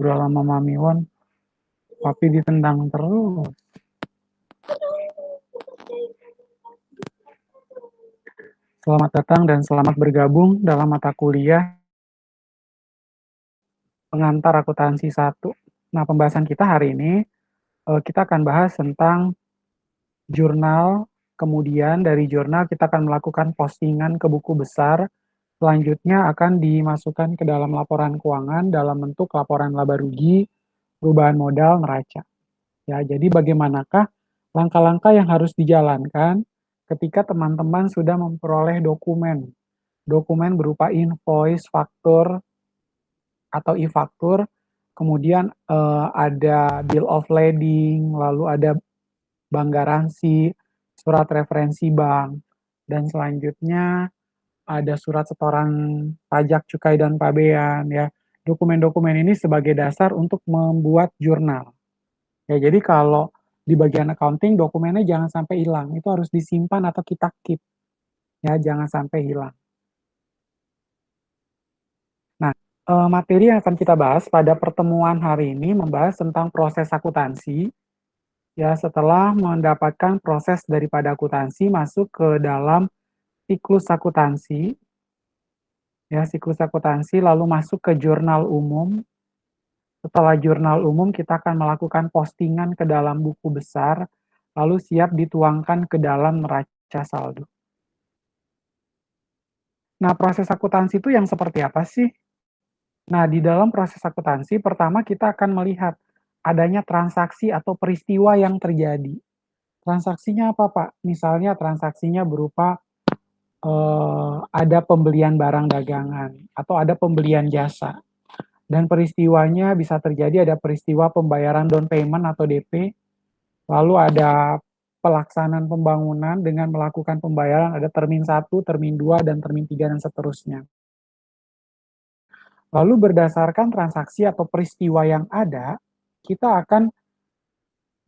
Udah lama Mami Won, Papi ditendang terus. Selamat datang dan selamat bergabung dalam mata kuliah pengantar akuntansi 1. Nah, pembahasan kita hari ini, kita akan bahas tentang jurnal, kemudian dari jurnal kita akan melakukan postingan ke buku besar, selanjutnya akan dimasukkan ke dalam laporan keuangan dalam bentuk laporan laba rugi, perubahan modal, neraca. Ya, jadi bagaimanakah langkah-langkah yang harus dijalankan ketika teman-teman sudah memperoleh dokumen. Dokumen berupa invoice, faktur, atau e-faktur, kemudian ada bill of lading, lalu ada bank garansi, surat referensi bank, dan selanjutnya ada surat setoran pajak, cukai, dan pabean. Ya, dokumen-dokumen ini sebagai dasar untuk membuat jurnal. Ya, jadi kalau di bagian accounting dokumennya jangan sampai hilang, itu harus disimpan atau kita keep. Ya, jangan sampai hilang. Nah, materi yang akan kita bahas pada pertemuan hari ini membahas tentang proses akuntansi. Ya, setelah mendapatkan proses daripada akuntansi masuk ke dalam siklus akuntansi, ya siklus akuntansi lalu masuk ke jurnal umum. Setelah jurnal umum kita akan melakukan postingan ke dalam buku besar, lalu siap dituangkan ke dalam neraca saldo. Nah, proses akuntansi itu yang seperti apa sih? Nah, di dalam proses akuntansi, pertama kita akan melihat adanya transaksi atau peristiwa yang terjadi. Transaksinya apa, Pak? Misalnya transaksinya berupa ada pembelian barang dagangan atau ada pembelian jasa. Dan peristiwanya bisa terjadi ada peristiwa pembayaran down payment atau DP, lalu ada pelaksanaan pembangunan dengan melakukan pembayaran ada termin 1, termin 2, dan termin 3, dan seterusnya. Lalu berdasarkan transaksi atau peristiwa yang ada, kita akan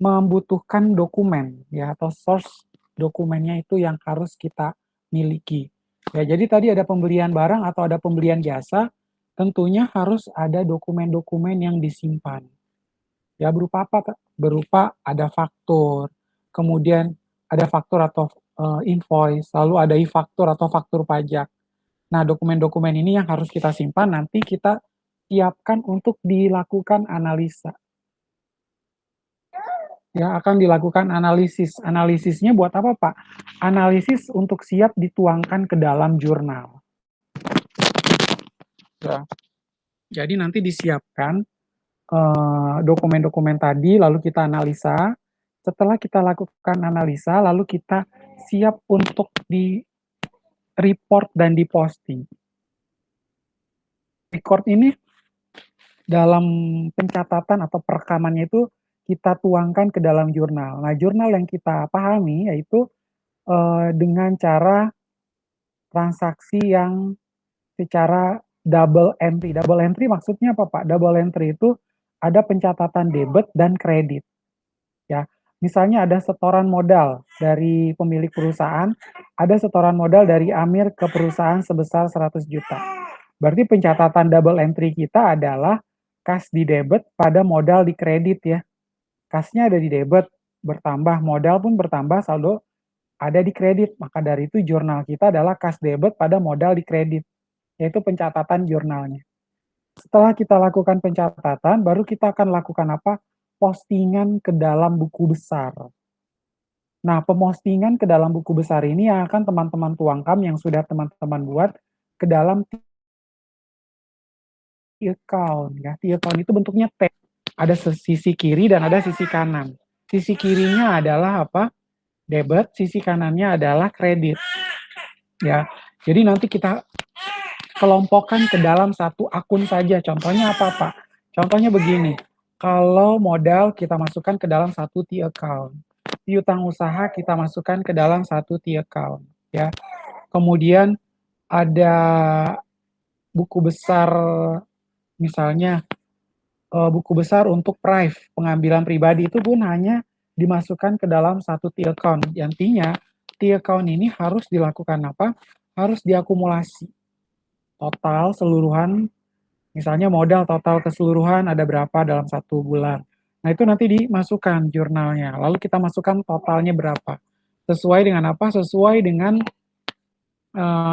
membutuhkan dokumen ya atau source dokumennya itu yang harus kita miliki. Ya, jadi tadi ada pembelian barang atau ada pembelian jasa, tentunya harus ada dokumen-dokumen yang disimpan. Ya, berupa apa? Berupa ada faktur, kemudian ada faktur atau invoice, lalu ada e-faktur atau faktur pajak. Nah, dokumen-dokumen ini yang harus kita simpan, nanti kita siapkan untuk dilakukan analisa. Ya, akan dilakukan analisis. Analisisnya buat apa, Pak? Analisis untuk siap dituangkan ke dalam jurnal. Ya. Jadi nanti disiapkan dokumen-dokumen tadi, lalu kita analisa. Setelah kita lakukan analisa, lalu kita siap untuk di report dan diposting. Record ini dalam pencatatan atau perekamannya itu kita tuangkan ke dalam jurnal. Nah, jurnal yang kita pahami yaitu dengan cara transaksi yang secara double entry. Double entry maksudnya apa, Pak? Double entry itu ada pencatatan debit dan kredit. Ya, misalnya ada setoran modal dari pemilik perusahaan, ada setoran modal dari Amir ke perusahaan sebesar 100 juta. Berarti pencatatan double entry kita adalah kas di debit pada modal di kredit ya. Kasnya ada di debit, bertambah, modal pun bertambah, saldo ada di kredit. Maka dari itu jurnal kita adalah kas debit pada modal di kredit, yaitu pencatatan jurnalnya. Setelah kita lakukan pencatatan, baru kita akan lakukan apa? Postingan ke dalam buku besar. Nah, pepostingan ke dalam buku besar ini yang akan teman-teman tuangkan yang sudah teman-teman buat ke dalam T-account. Ya. T-account itu bentuknya T. Ada sisi kiri dan ada sisi kanan. Sisi kirinya adalah apa? Debit, sisi kanannya adalah kredit. Ya. Jadi nanti kita kelompokkan ke dalam satu akun saja. Contohnya apa, Pak? Contohnya begini. Kalau modal kita masukkan ke dalam satu T-account. Piutang usaha kita masukkan ke dalam satu T-account. Ya. Kemudian ada buku besar, misalnya buku besar untuk pengambilan pribadi itu pun hanya dimasukkan ke dalam satu T-account. Intinya T-account ini harus dilakukan apa? Harus diakumulasi total seluruhan Misalnya modal total keseluruhan ada berapa dalam 1 bulan. Nah, itu nanti dimasukkan jurnalnya. Lalu kita masukkan totalnya berapa. Sesuai dengan apa? Sesuai dengan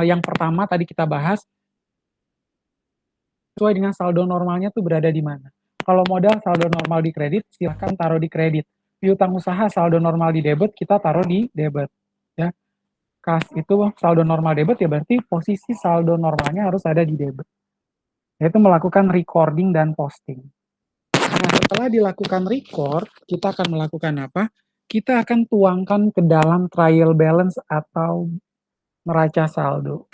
yang pertama tadi kita bahas, sesuai dengan saldo normalnya tuh berada di mana. Kalau modal saldo normal di kredit, silahkan taruh di kredit. Piutang usaha saldo normal di debit, kita taruh di debit. Ya, kas itu saldo normal debit ya berarti posisi saldo normalnya harus ada di debit. Yaitu melakukan recording dan posting. Nah, setelah dilakukan record, kita akan melakukan apa? Kita akan tuangkan ke dalam trial balance atau neraca saldo.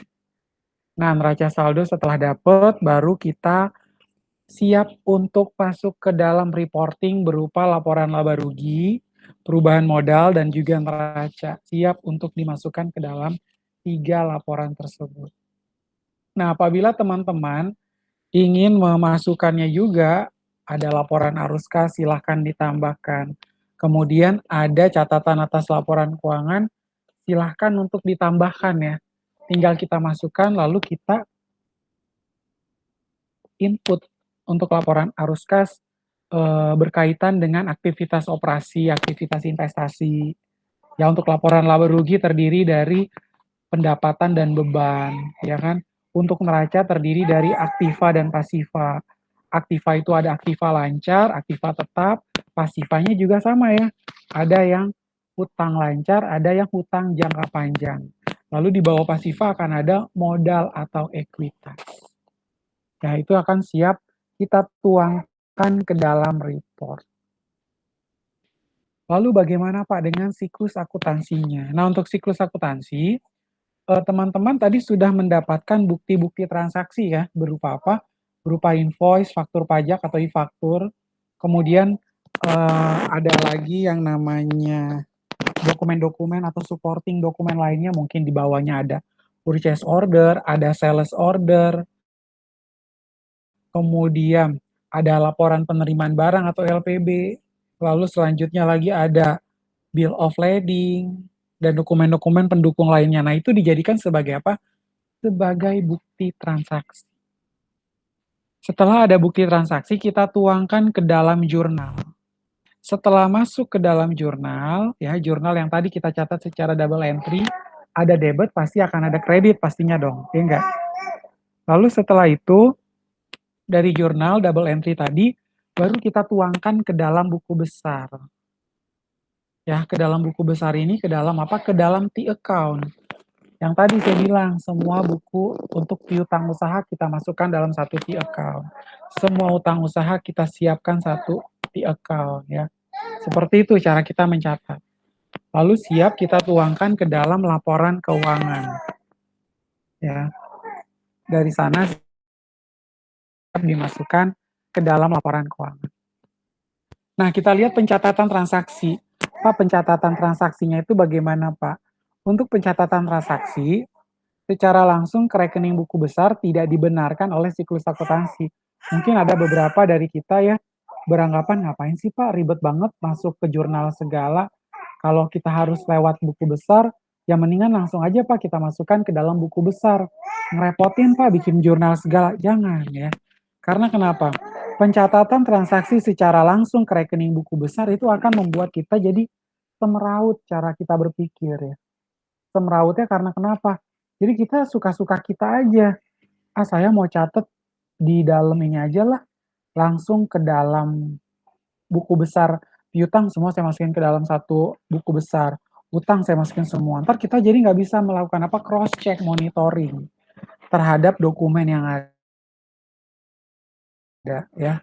Nah, neraca saldo setelah dapat, baru kita siap untuk masuk ke dalam reporting berupa laporan laba rugi, perubahan modal, dan juga neraca. Siap untuk dimasukkan ke dalam 3 laporan tersebut. Nah, apabila teman-teman ingin memasukkannya juga, ada laporan arus kas, silahkan ditambahkan. Kemudian ada catatan atas laporan keuangan, silahkan untuk ditambahkan ya. Tinggal kita masukkan, lalu kita input untuk laporan arus kas berkaitan dengan aktivitas operasi, aktivitas investasi. Ya, untuk laporan laba rugi terdiri dari pendapatan dan beban, ya kan? Untuk neraca terdiri dari aktiva dan pasiva. Aktiva itu ada aktiva lancar, aktiva tetap, pasivanya juga sama ya. Ada yang hutang lancar, ada yang hutang jangka panjang. Lalu di bawah pasiva akan ada modal atau ekuitas. Nah, itu akan siap kita tuangkan ke dalam report. Lalu bagaimana Pak dengan siklus akuntansinya? Nah, untuk siklus akuntansi, teman-teman tadi sudah mendapatkan bukti-bukti transaksi ya, berupa apa? Berupa invoice, faktur pajak atau e-faktur. Kemudian ada lagi yang namanya dokumen-dokumen atau supporting dokumen lainnya, mungkin di bawahnya ada purchase order, ada sales order, kemudian ada laporan penerimaan barang atau LPB, lalu selanjutnya lagi ada bill of lading, dan dokumen-dokumen pendukung lainnya. Nah, itu dijadikan sebagai apa? Sebagai bukti transaksi. Setelah ada bukti transaksi, kita tuangkan ke dalam jurnal. Setelah masuk ke dalam jurnal, ya jurnal yang tadi kita catat secara double entry, ada debit, pasti akan ada kredit pastinya dong, ya enggak? Lalu setelah itu, dari jurnal double entry tadi, baru kita tuangkan ke dalam buku besar. Ya, ke dalam buku besar ini, ke dalam apa? Ke dalam T-account. Yang tadi saya bilang, semua buku untuk piutang usaha kita masukkan dalam satu T-account. Semua utang usaha kita siapkan satu T-account ya. Seperti itu cara kita mencatat. Lalu siap kita tuangkan ke dalam laporan keuangan. Ya. Dari sana dimasukkan ke dalam laporan keuangan. Nah, kita lihat pencatatan transaksi. Pak, pencatatan transaksinya itu bagaimana, Pak? Untuk pencatatan transaksi, secara langsung ke rekening buku besar tidak dibenarkan oleh siklus akuntansi. Mungkin ada beberapa dari kita ya beranggapan, ngapain sih Pak ribet banget masuk ke jurnal segala, kalau kita harus lewat buku besar, ya mendingan langsung aja Pak kita masukkan ke dalam buku besar. Ngerepotin Pak bikin jurnal segala, jangan ya. Karena kenapa? Pencatatan transaksi secara langsung ke rekening buku besar itu akan membuat kita jadi semeraut cara kita berpikir ya. Semerautnya karena kenapa? Jadi kita suka-suka kita aja. Ah, saya mau catat di dalam ini aja lah. Langsung ke dalam buku besar. Piutang semua saya masukin ke dalam satu buku besar. Utang saya masukin semua. Ntar kita jadi nggak bisa melakukan apa cross check monitoring terhadap dokumen yang ada ya.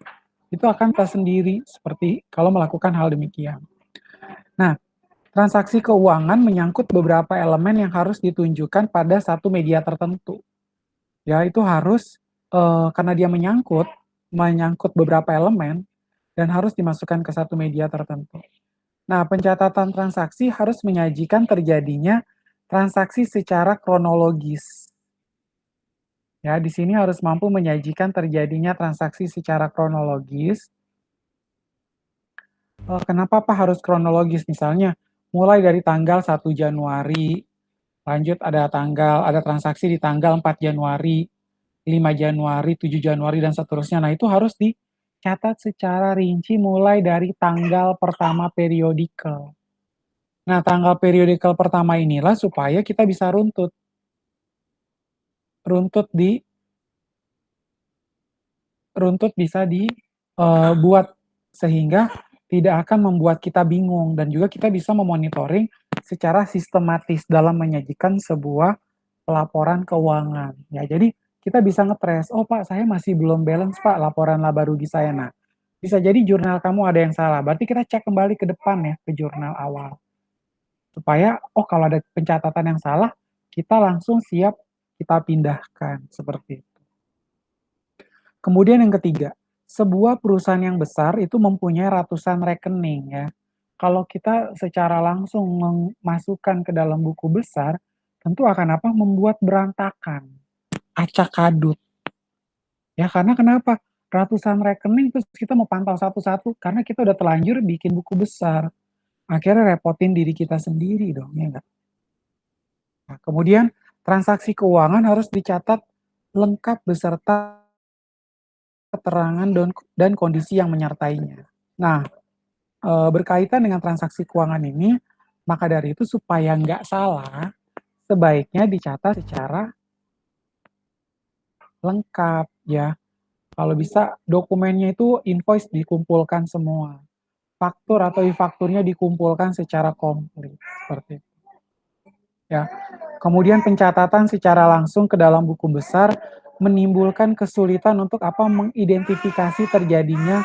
Itu akan kita sendiri seperti kalau melakukan hal demikian. Nah, transaksi keuangan menyangkut beberapa elemen yang harus ditunjukkan pada satu media tertentu. Ya, itu harus karena dia menyangkut beberapa elemen dan harus dimasukkan ke satu media tertentu. Nah, pencatatan transaksi harus menyajikan terjadinya transaksi secara kronologis. Ya, di sini harus mampu menyajikan terjadinya transaksi secara kronologis. Kenapa Pak harus kronologis? Misalnya, mulai dari tanggal 1 Januari, lanjut ada transaksi di tanggal 4 Januari, 5 Januari, 7 Januari, dan seterusnya. Nah, itu harus dicatat secara rinci mulai dari tanggal pertama periodikel. Nah, tanggal periodikel pertama inilah supaya kita bisa runtut. Runtut di runtut bisa dibuat sehingga tidak akan membuat kita bingung, dan juga kita bisa memonitoring secara sistematis dalam menyajikan sebuah laporan keuangan. Ya, jadi kita bisa ngetrace, oh Pak, saya masih belum balance Pak laporan laba rugi saya. Nah, bisa jadi jurnal kamu ada yang salah. Berarti kita cek kembali ke depan ya, ke jurnal awal. Supaya, oh kalau ada pencatatan yang salah, kita langsung siap kita pindahkan, seperti itu. Kemudian yang ketiga, sebuah perusahaan yang besar itu mempunyai ratusan rekening ya. Kalau kita secara langsung memasukkan ke dalam buku besar, tentu akan apa? Membuat berantakan, acak adut. Ya karena kenapa? Ratusan rekening terus kita mau pantau satu-satu karena kita udah terlanjur bikin buku besar. Akhirnya repotin diri kita sendiri dong, ya enggak? Nah, kemudian transaksi keuangan harus dicatat lengkap beserta keterangan dan kondisi yang menyertainya. Nah, berkaitan dengan transaksi keuangan ini, maka dari itu supaya nggak salah, sebaiknya dicatat secara lengkap ya. Kalau bisa dokumennya itu invoice dikumpulkan semua. Faktur atau e-fakturnya dikumpulkan secara komplit seperti itu. Ya. Kemudian pencatatan secara langsung ke dalam buku besar menimbulkan kesulitan untuk apa? Mengidentifikasi terjadinya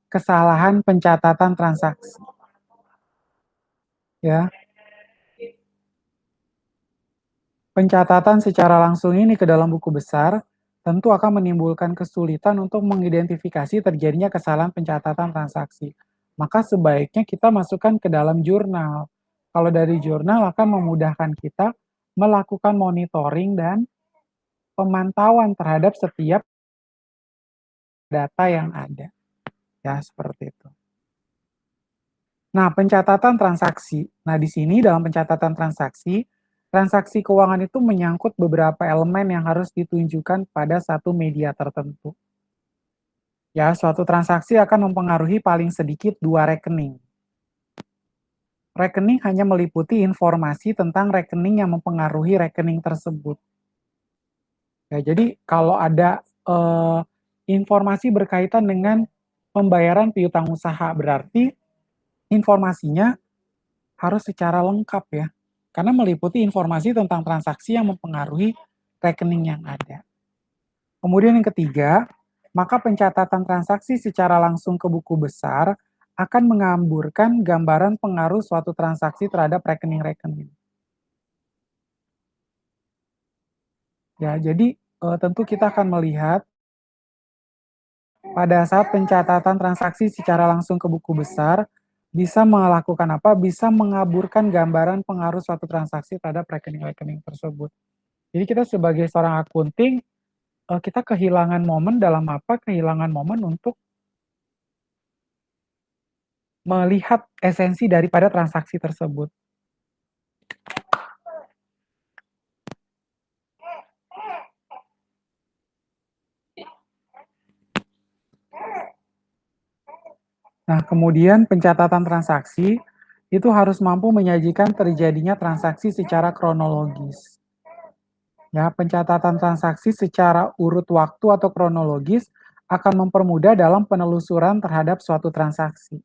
kesalahan pencatatan transaksi. Ya. Pencatatan secara langsung ini ke dalam buku besar tentu akan menimbulkan kesulitan untuk mengidentifikasi terjadinya kesalahan pencatatan transaksi. Maka sebaiknya kita masukkan ke dalam jurnal. Kalau dari jurnal akan memudahkan kita melakukan monitoring dan pemantauan terhadap setiap data yang ada. Ya, seperti itu. Nah, pencatatan transaksi. Nah, di sini dalam pencatatan transaksi, transaksi keuangan itu menyangkut beberapa elemen yang harus ditunjukkan pada satu media tertentu. Ya, suatu transaksi akan mempengaruhi paling sedikit 2 rekening. Rekening hanya meliputi informasi tentang rekening yang mempengaruhi rekening tersebut. Ya, jadi kalau ada informasi berkaitan dengan pembayaran piutang usaha, berarti informasinya harus secara lengkap ya, karena meliputi informasi tentang transaksi yang mempengaruhi rekening yang ada. Kemudian yang ketiga, maka pencatatan transaksi secara langsung ke buku besar akan mengamburkan gambaran pengaruh suatu transaksi terhadap rekening-rekening. Ya, jadi tentu kita akan melihat pada saat pencatatan transaksi secara langsung ke buku besar, bisa melakukan apa? Bisa mengaburkan gambaran pengaruh suatu transaksi terhadap rekening-rekening tersebut. Jadi kita sebagai seorang akunting, kita kehilangan momen dalam apa? Kehilangan momen untuk melihat esensi daripada transaksi tersebut. Nah, kemudian pencatatan transaksi itu harus mampu menyajikan terjadinya transaksi secara kronologis. Ya, pencatatan transaksi secara urut waktu atau kronologis akan mempermudah dalam penelusuran terhadap suatu transaksi.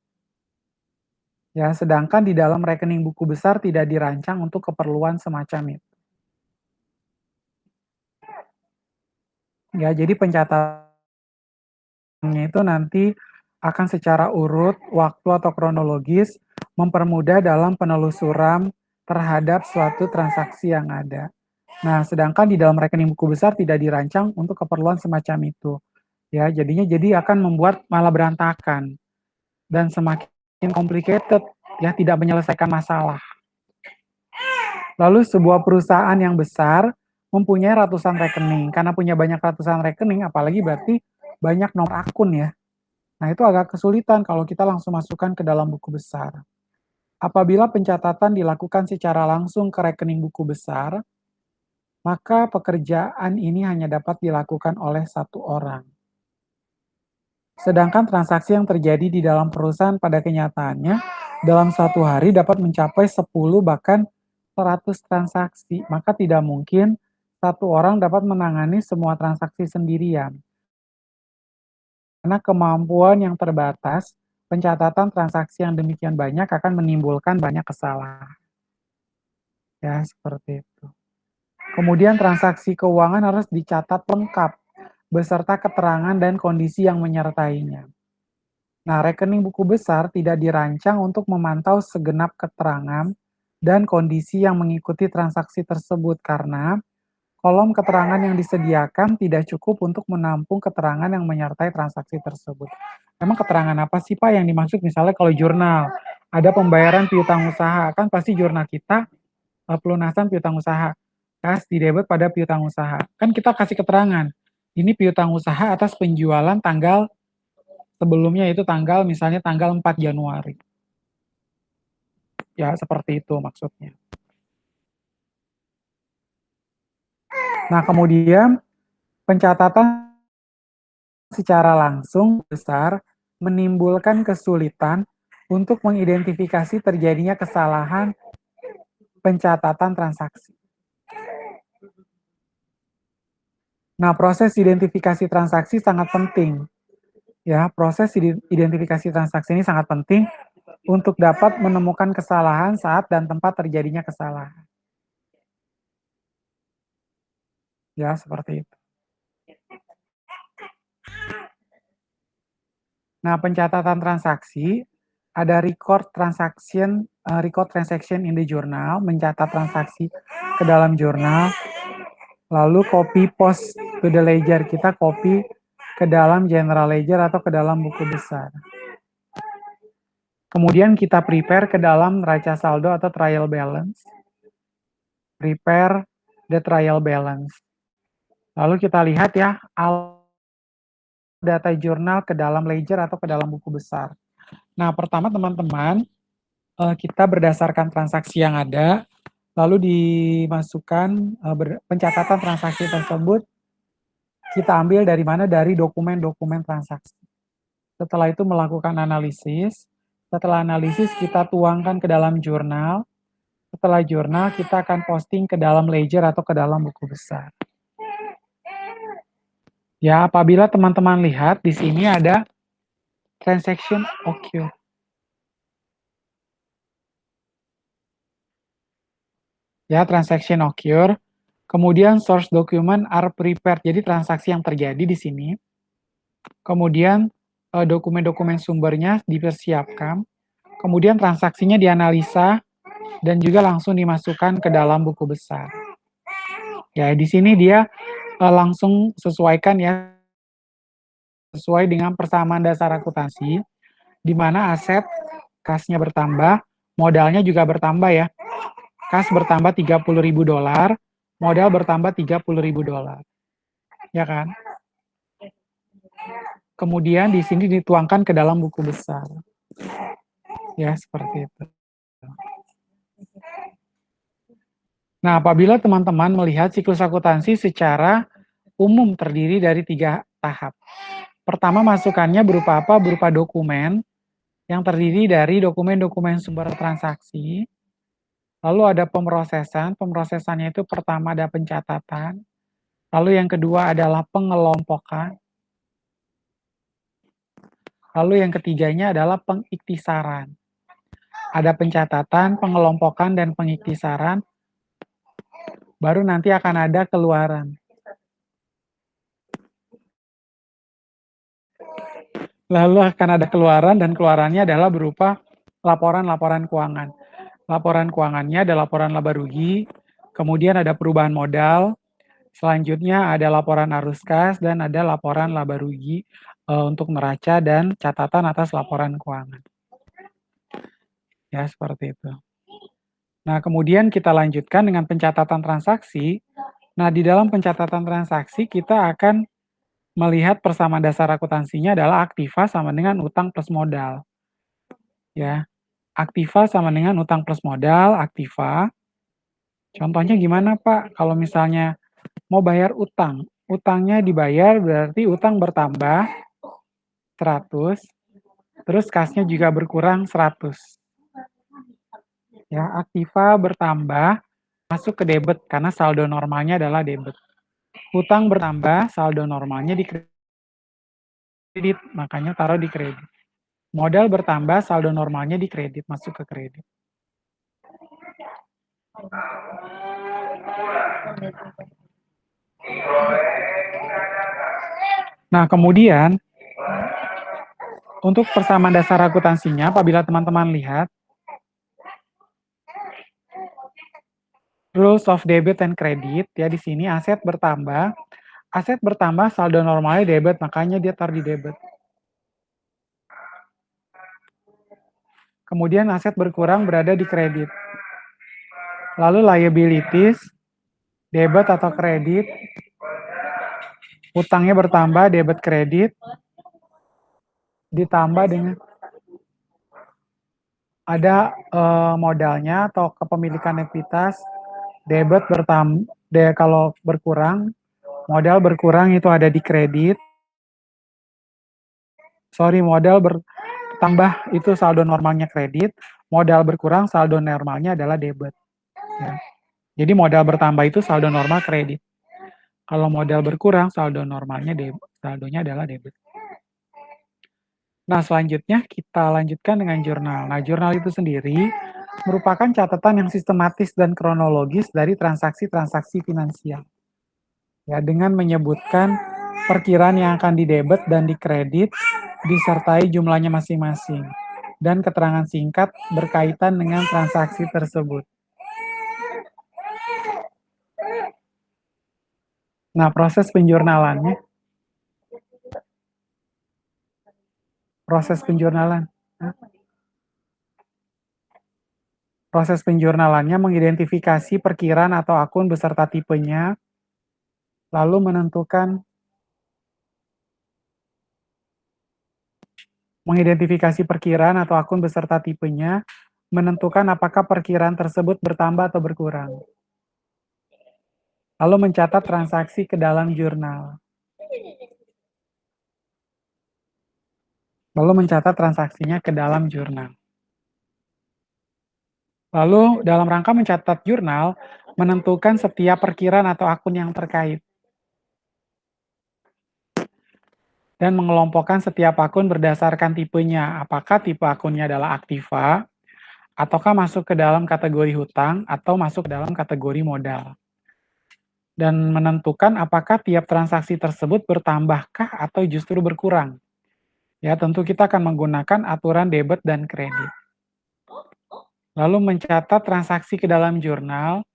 Ya, sedangkan di dalam rekening buku besar tidak dirancang untuk keperluan semacam itu. Ya, jadi pencatatannya itu nanti akan secara urut, waktu atau kronologis mempermudah dalam penelusuran terhadap suatu transaksi yang ada. Nah, sedangkan di dalam rekening buku besar tidak dirancang untuk keperluan semacam itu. Ya, jadinya akan membuat malah berantakan dan semakin complicated, ya tidak menyelesaikan masalah. Lalu sebuah perusahaan yang besar mempunyai ratusan rekening. Karena punya banyak ratusan rekening, apalagi berarti banyak nomor akun ya. Nah, itu agak kesulitan kalau kita langsung masukkan ke dalam buku besar. Apabila pencatatan dilakukan secara langsung ke rekening buku besar, maka pekerjaan ini hanya dapat dilakukan oleh satu orang. Sedangkan transaksi yang terjadi di dalam perusahaan pada kenyataannya dalam satu hari dapat mencapai 10 bahkan 100 transaksi. Maka tidak mungkin satu orang dapat menangani semua transaksi sendirian. Karena kemampuan yang terbatas, pencatatan transaksi yang demikian banyak akan menimbulkan banyak kesalahan. Ya, seperti itu. Kemudian transaksi keuangan harus dicatat lengkap, beserta keterangan dan kondisi yang menyertainya. Nah, rekening buku besar tidak dirancang untuk memantau segenap keterangan dan kondisi yang mengikuti transaksi tersebut karena kolom keterangan yang disediakan tidak cukup untuk menampung keterangan yang menyertai transaksi tersebut. Emang keterangan apa sih Pak yang dimaksud? Misalnya kalau jurnal, ada pembayaran piutang usaha, kan pasti jurnal kita pelunasan piutang usaha, kas di debit pada piutang usaha. Kan kita kasih keterangan, ini piutang usaha atas penjualan tanggal sebelumnya itu tanggal misalnya tanggal 4 Januari. Ya, seperti itu maksudnya. Nah, kemudian pencatatan secara langsung besar menimbulkan kesulitan untuk mengidentifikasi terjadinya kesalahan pencatatan transaksi. Nah, proses identifikasi transaksi sangat penting. Ya, proses identifikasi transaksi ini sangat penting untuk dapat menemukan kesalahan saat dan tempat terjadinya kesalahan. Ya, seperti itu. Nah, pencatatan transaksi ada record transaction in the journal, mencatat transaksi ke dalam jurnal, lalu copy post to the ledger, kita copy ke dalam general ledger atau ke dalam buku besar. Kemudian kita prepare ke dalam neraca saldo atau trial balance. Prepare the trial balance. Lalu kita lihat ya, data jurnal ke dalam ledger atau ke dalam buku besar. Nah, pertama teman-teman, kita berdasarkan transaksi yang ada, lalu dimasukkan pencatatan transaksi tersebut, kita ambil dari mana? Dari dokumen-dokumen transaksi. Setelah itu melakukan analisis, setelah analisis kita tuangkan ke dalam jurnal, setelah jurnal kita akan posting ke dalam ledger atau ke dalam buku besar. Ya, apabila teman-teman lihat di sini ada transaction occur. Ya, transaction occur. Kemudian source document are prepared. Jadi transaksi yang terjadi di sini. Kemudian dokumen-dokumen sumbernya dipersiapkan. Kemudian transaksinya dianalisa dan juga langsung dimasukkan ke dalam buku besar. Ya, di sini dia langsung sesuaikan ya, sesuai dengan persamaan dasar akuntansi, di mana aset kasnya bertambah, modalnya juga bertambah ya. Kas bertambah $30.000, modal bertambah $30.000. Ya kan? Kemudian di sini dituangkan ke dalam buku besar. Ya, seperti itu. Nah, apabila teman-teman melihat siklus akuntansi secara umum terdiri dari 3 tahap. Pertama, masukannya berupa apa? Berupa dokumen yang terdiri dari dokumen-dokumen sumber transaksi. Lalu ada pemrosesan. Pemrosesannya itu pertama ada pencatatan. Lalu yang kedua adalah pengelompokan. Lalu yang ketiganya adalah pengiktisaran. Ada pencatatan, pengelompokan, dan pengiktisaran. Baru nanti akan ada keluaran. Lalu akan ada keluaran, dan keluarannya adalah berupa laporan-laporan keuangan. Laporan keuangannya ada laporan laba rugi, kemudian ada perubahan modal, selanjutnya ada laporan arus kas, dan ada laporan laba rugi untuk neraca dan catatan atas laporan keuangan. Ya, seperti itu. Nah, kemudian kita lanjutkan dengan pencatatan transaksi. Nah, di dalam pencatatan transaksi kita akan melihat persamaan dasar akuntansinya adalah aktiva sama dengan utang plus modal. Ya, aktiva sama dengan utang plus modal, aktiva. Contohnya gimana Pak? Kalau misalnya mau bayar utang, utangnya dibayar berarti utang bertambah 100, terus kasnya juga berkurang 100. Ya, aktiva bertambah, masuk ke debit karena saldo normalnya adalah debit. Utang bertambah, saldo normalnya di kredit, makanya taruh di kredit. Modal bertambah, saldo normalnya di kredit, masuk ke kredit. Nah, kemudian untuk persamaan dasar akuntansinya, apabila teman-teman lihat, rules of debit and credit, ya di sini aset bertambah, saldo normalnya debit, makanya dia taruh di debit. Kemudian aset berkurang berada di kredit. Lalu liabilities, debit atau kredit, utangnya bertambah, debit kredit, ditambah dengan ada modalnya atau kepemilikan ekuitas, debit bertambah, kalau berkurang, modal berkurang itu ada di kredit, modal bertambah itu saldo normalnya kredit, modal berkurang saldo normalnya adalah debit. Ya. Jadi modal bertambah itu saldo normal kredit. Kalau modal berkurang saldo normalnya saldonya adalah debit. Nah, selanjutnya kita lanjutkan dengan jurnal. Nah, jurnal itu sendiri merupakan catatan yang sistematis dan kronologis dari transaksi-transaksi finansial. Ya, dengan menyebutkan perkiraan yang akan didebet dan dikredit disertai jumlahnya masing-masing dan keterangan singkat berkaitan dengan transaksi tersebut. Nah, proses penjurnalannya, proses penjurnalan. Proses penjurnalannya mengidentifikasi perkiraan atau akun beserta tipenya, lalu mengidentifikasi perkiraan atau akun beserta tipenya, menentukan apakah perkiraan tersebut bertambah atau berkurang. Lalu mencatat transaksi ke dalam jurnal. Lalu mencatat transaksinya ke dalam jurnal. Lalu dalam rangka mencatat jurnal, menentukan setiap perkiraan atau akun yang terkait. Dan mengelompokkan setiap akun berdasarkan tipenya. Apakah tipe akunnya adalah aktiva, ataukah masuk ke dalam kategori hutang, atau masuk ke dalam kategori modal. Dan menentukan apakah tiap transaksi tersebut bertambahkah atau justru berkurang. Ya, tentu kita akan menggunakan aturan debit dan kredit. Lalu mencatat transaksi ke dalam jurnal,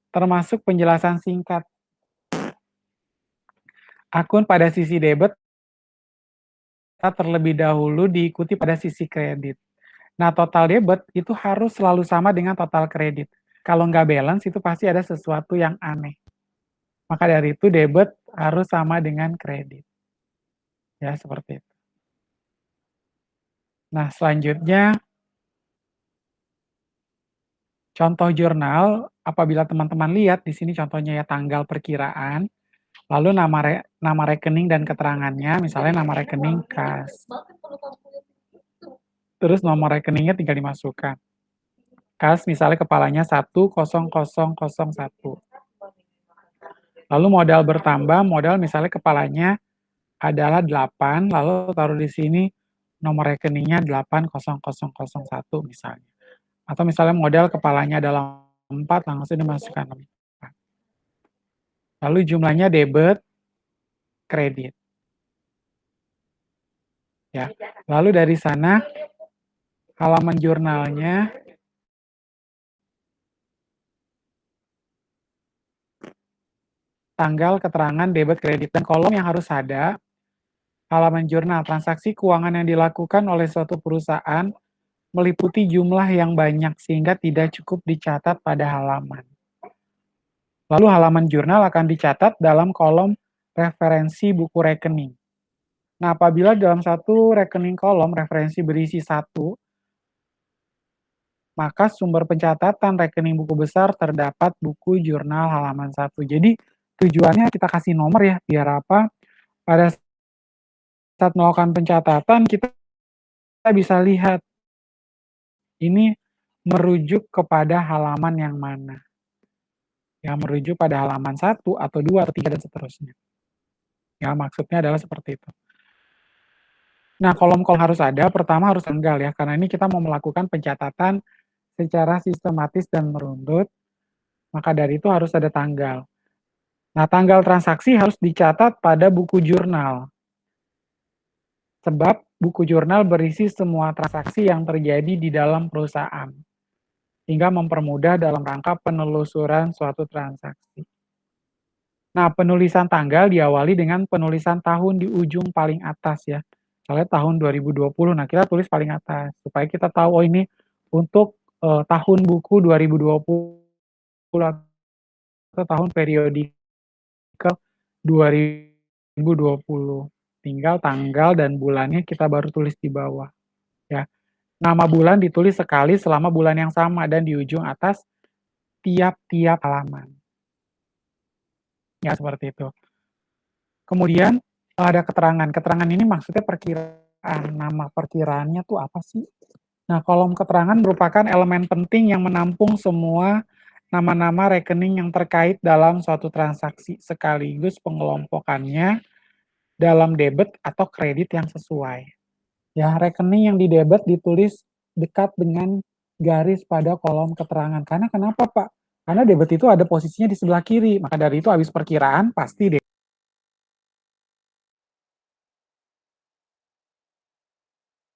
termasuk penjelasan singkat. Akun pada sisi debit terlebih dahulu diikuti pada sisi kredit. Nah, total debit itu harus selalu sama dengan total kredit. Kalau nggak balance, itu pasti ada sesuatu yang aneh. Maka dari itu, debit harus sama dengan kredit. Ya, seperti itu. Nah, selanjutnya, contoh jurnal, apabila teman-teman lihat, di sini contohnya ya tanggal perkiraan, lalu nama rekening dan keterangannya, misalnya nama rekening kas. Terus nomor rekeningnya tinggal dimasukkan. Kas misalnya kepalanya 10001. Lalu modal bertambah, modal misalnya kepalanya adalah 8, lalu taruh di sini nomor rekeningnya 80001 misalnya. Atau misalnya modal kepalanya adalah 4, langsung dimasukkan 4. Lalu jumlahnya debit, kredit. Ya. Lalu dari sana halaman jurnalnya tanggal keterangan debit kredit dan kolom yang harus ada halaman jurnal transaksi keuangan yang dilakukan oleh suatu perusahaan meliputi jumlah yang banyak sehingga tidak cukup dicatat pada halaman. Lalu halaman jurnal akan dicatat dalam kolom referensi buku rekening. Nah, apabila dalam satu rekening kolom referensi berisi 1, maka sumber pencatatan rekening buku besar terdapat buku jurnal halaman 1. Jadi tujuannya kita kasih nomor ya, biar apa? Pada saat melakukan pencatatan kita bisa lihat ini merujuk kepada halaman yang mana. Ya, merujuk pada halaman 1 atau 2 atau 3 dan seterusnya. Ya, maksudnya adalah seperti itu. Nah, kolom-kolom harus ada, pertama harus tanggal ya, karena ini kita mau melakukan pencatatan secara sistematis dan meruntut, maka dari itu harus ada tanggal. Nah, tanggal transaksi harus dicatat pada buku jurnal. Sebab buku jurnal berisi semua transaksi yang terjadi di dalam perusahaan, hingga mempermudah dalam rangka penelusuran suatu transaksi. Nah, penulisan tanggal diawali dengan penulisan tahun di ujung paling atas ya. Misalnya tahun 2020, nah kita tulis paling atas, supaya kita tahu, oh ini untuk tahun buku 2020 atau tahun periodik ke 2020. Tinggal tanggal dan bulannya kita baru tulis di bawah. Ya. Nama bulan ditulis sekali selama bulan yang sama dan di ujung atas tiap-tiap halaman. Ya, seperti itu. Kemudian ada keterangan. Keterangan ini maksudnya perkiraan. Nama perkiraannya tuh apa sih? Nah, kolom keterangan merupakan elemen penting yang menampung semua nama-nama rekening yang terkait dalam suatu transaksi sekaligus pengelompokannya dalam debit atau kredit yang sesuai. Ya, rekening yang didebet ditulis dekat dengan garis pada kolom keterangan. Karena kenapa, Pak? Karena debit itu ada posisinya di sebelah kiri. Maka dari itu habis perkiraan pasti